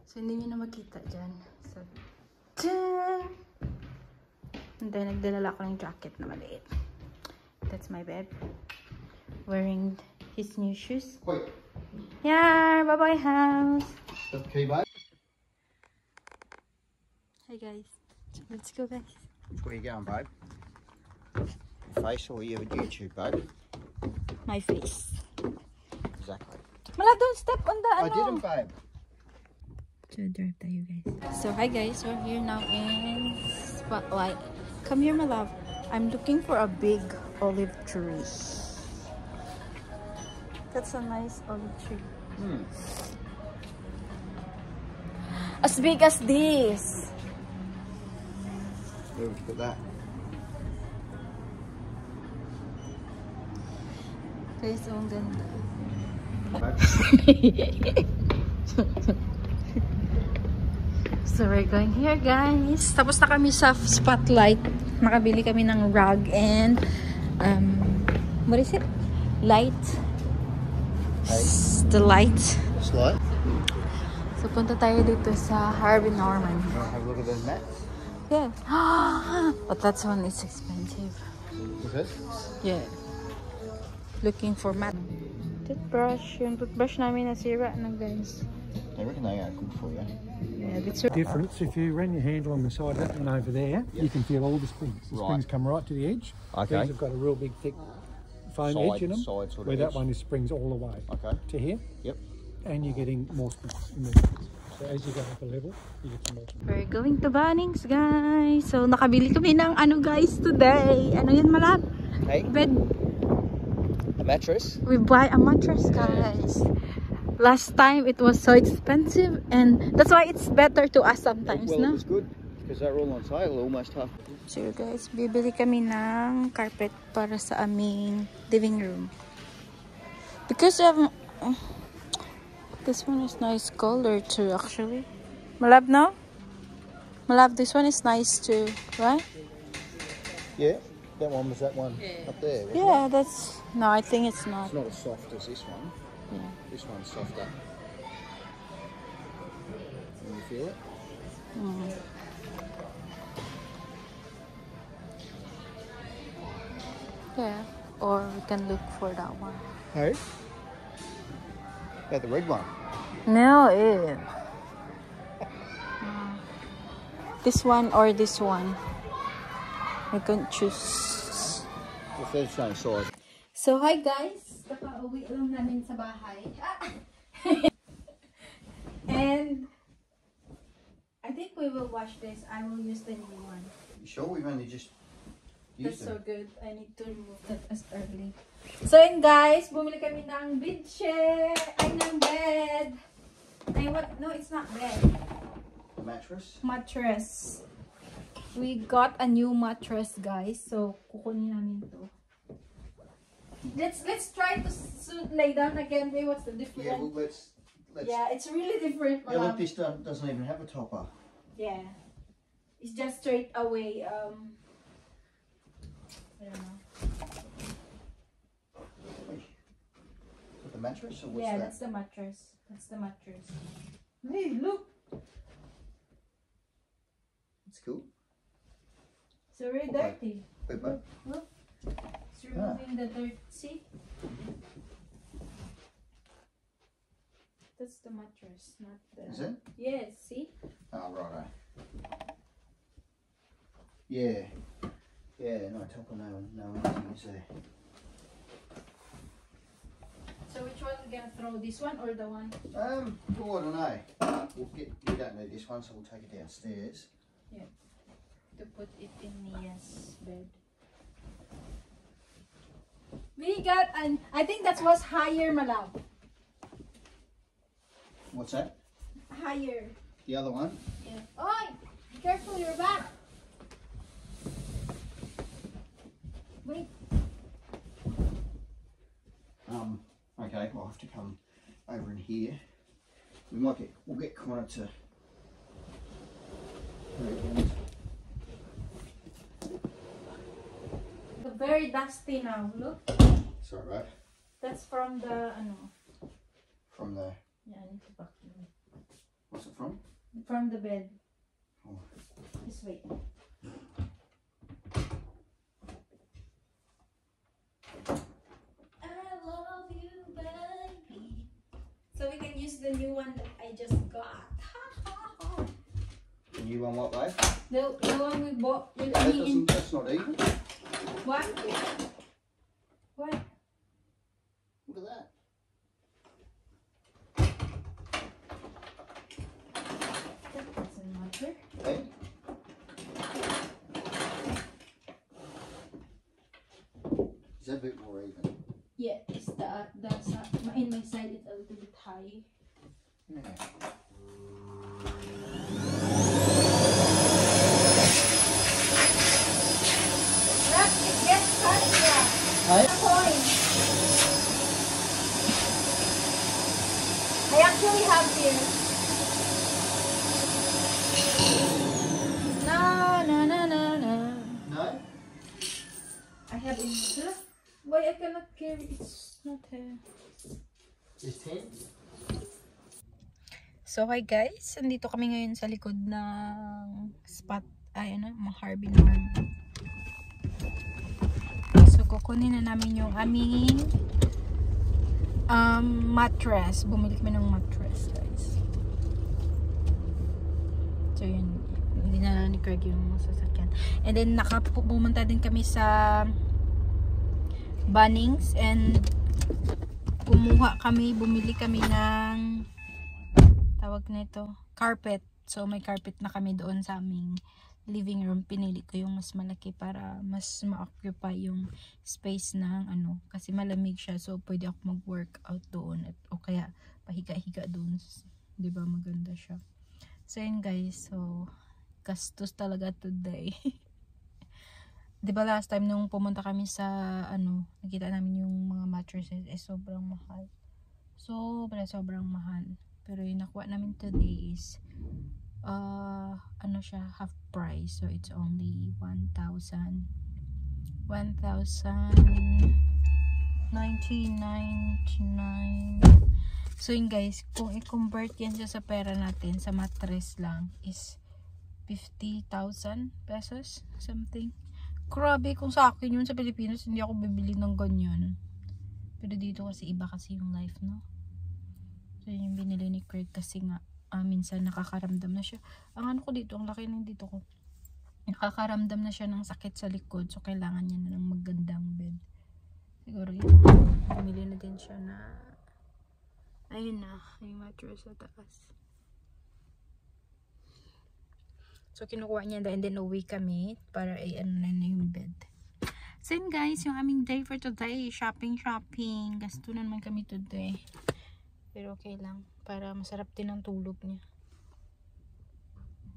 So, hindi nyo na makita dyan. So, dyan! And then, nagdala ako ng jacket na maliit. That's my bed. Wearing his new shoes. Wait. Yeah, bye-bye house. Okay, babe. Hey guys. Let's go, guys. Where you going, babe? Your face or your YouTube, babe? My face. Exactly. Mala, don't step on the I didn't, babe. So, drive tayo, guys. So, hi guys. We're here now in Spotlight. Come here, my love. I'm looking for a big olive tree. That's a nice olive tree. As big as this. Where would you put that? Guys, so ang ganda. So, we're going here, guys. Tapos na kami sa Spotlight. Nakabili kami ng rug and what is it? Light. The light. Slide. So, punta tayo dito sa Harvey Norman. You want to have a look at those mats? Yeah. But that one is expensive. Is it? Yeah. Looking for mat. Toothbrush. Yung toothbrush namin nasira na, guys. I reckon they are good for you. Yeah, that's Difference, if you ran your handle on the side of that one over there, you can feel all the springs. The springs come right to the edge. Okay. These have got a real big thick foam edge in them. Side sort of where that edge. one is springs all the way to here. Yep. And you're getting more springs in the so as you go up a level, you get some more springs. We're going to Bunnings, guys. So, nakabili kami ng ano, guys, today. Ano yun, malab? Hey. Bed. A mattress? We buy a mattress, guys. Last time, it was so expensive. And that's why it's better to us sometimes, Well, no? it was good because they were all on sale, almost half. So, guys, bibili kami ng carpet para sa aming living room. Because this one is nice color too, actually. Malab, no? Malab, this one is nice too, right? Yeah, that one was that one up there. Wasn't Yeah, that's... No, I think it's not. It's not as soft as this one. Yeah. This one's softer. Can you feel it? Yeah, or we can look for that one. Hey? Yeah, the red one. No, ew. This one or this one. I can choose. If they're the same size. So, hi guys. Kaka-uwi lang namin sa bahay. And I think we will wash this. I will use the new one. You sure we've only just That's used so them? good. I need to remove that as early. So, yun guys. Bumili kami ng bedsheet. Ay, ng bed. Ay, what? No, it's not bed. The mattress? Mattress. We got a new mattress, guys. So, kukunin namin to. Let's try to lay down again. Wait, what's the difference? Yeah, well, let's Yeah, it's really different. yeah, look, this doesn't even have a topper. Yeah. It's just straight away. I don't know. Is that the mattress or what's Yeah, that? that's the mattress. That's the mattress. Hey, look. It's cool. It's already Okay. dirty. Wait, but Look. It's removing the dirt. See? That's the mattress, not the... is it? Yes, see? Oh, righto. Yeah. Yeah, no topper, no anything is there. So which one we gonna throw? This one or the one? Well, I don't know. We don't need this one, so we'll take it downstairs. Yeah. To put it in Nia's bed. We got an... I think that was higher, Malaw. What's that? Higher. The other one? Yeah. Oi! Be careful, your back. Wait. Okay, I'll have to come over in here. We'll get Connor to Very dusty now. Look. Sorry, right? That's from the ano. From the... Yeah, I need to vacuum. What's it from? From the bed. Oh. Just wait. I love you, baby. So we can use the new one that I just got. The new one, what, babe? The one we bought with That me doesn't, that's not even. What? What? Look at that. That doesn't matter. Hey? Is that a bit more even? Yeah, it's that's in my side it's a little bit high. Yeah. Look, it gets hot, yeah. Hey? Coin. I actually have here. No. No? I have in why I cannot carry it's not here. It's 10? So hi guys, andito kami ngayon sa likod ng spot ay ano, Harvey. So kukunin na namin yung aming mattress. Bumili kami ng mattress guys. So yun, hindi na ni Craig yung sasakyan. And then pumunta din kami sa Bunnings and bumili kami ng tawag na ito, carpet. So may carpet na kami doon sa aming living room. Pinili ko yung mas malaki para mas ma-occupy yung space ng ano, kasi malamig siya. So pwede ako mag-workout doon o kaya pahiga-higa doon. 'Di ba maganda siya. So yun guys, so gastos talaga today. 'Di ba last time nung pumunta kami sa ano, nakita namin yung mga mattresses sobrang mahal. Sobrang mahal. Pero yung nakuha namin today is ano siya, half price. So it's only 1,099. So yun guys, kung i-convert yan siya sa pera natin sa mattress lang is 50,000 pesos something. Grabe, kung sa akin yun sa Pilipinas hindi ako bibili ng ganyan. Pero dito kasi iba kasi yung life, no? So yun yung binili ni Craig kasi nga minsan nakakaramdam na siya. Ang ano ko dito, ang laki ng dito ko. Nakakaramdam na siya ng sakit sa likod. So kailangan niya na ng magandang bed. Siguro yun. Bumili na din siya na ayun na, yung mattress sa taas. So kinukuha niya and then uwi kami para ano na yung bed. So yun guys, yung aming day for today. Shopping. Gasto na naman kami today. Pero okay lang. Para masarap din ang tulog niya.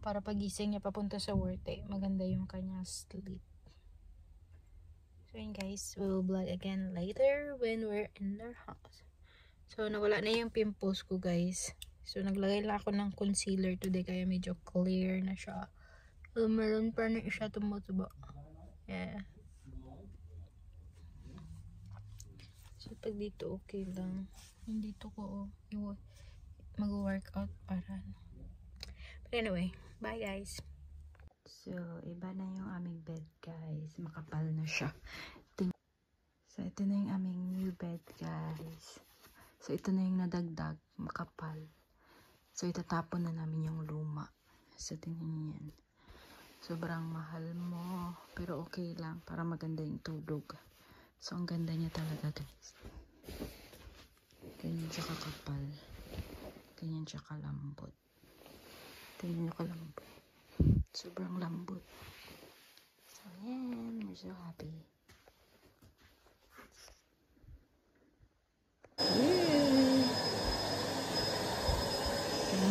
Para pagising niya papunta sa work, maganda yung kanya sleep. So yun guys, we'll vlog again later when we're in our house. So nawala na yung pimples ko guys. So naglagay lang ako ng concealer today kaya medyo clear na siya. So, meron pa na siya tumutubo. Yeah. So pag dito okay lang. Yung dito ko mag-workout para but anyway, bye guys. So iba na yung aming bed guys. Makapal na siya. So ito na yung aming new bed guys. So ito na yung nadagdag, makapal. So itatapon na namin yung luma. So tingnan niyo yan. Sobrang mahal mo, pero okay lang para maganda yung tulog. So ang ganda niya talaga guys. Ganyan siya kakapal. Ganyan siya kalambot. Tingnan niyo kalambot. Sobrang lambot. So yan, we're so happy.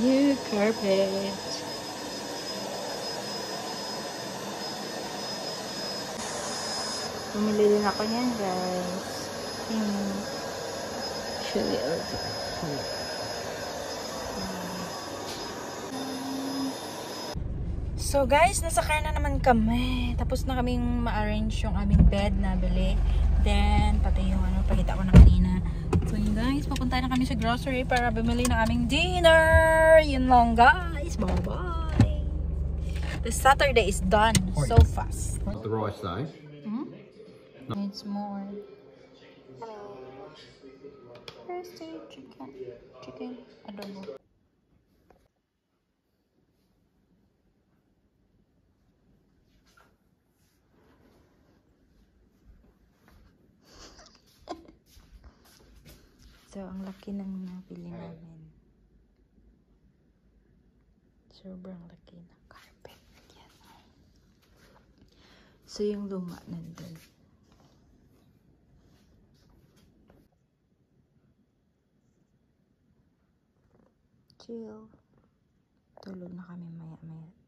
New carpet. Bumili din ako niyan guys. Actually, so guys, nasa car na naman kami. Tapos na kaming ma-arrange yung aming bed na bili. Then, pati yung ano, pakita ko na kanina. So yun guys, papunta pupunta na kami sa grocery para bumili ng aming dinner. Yun lang, guys. Bye-bye. The Saturday is done so fast. The rice though. Needs more. Where's the chicken? Chicken adobo. So, ang laki ng nabili namin. Sobrang laki ng carpet. Yan. So, yung luma nandun. Chill. Tulog na kami maya-maya.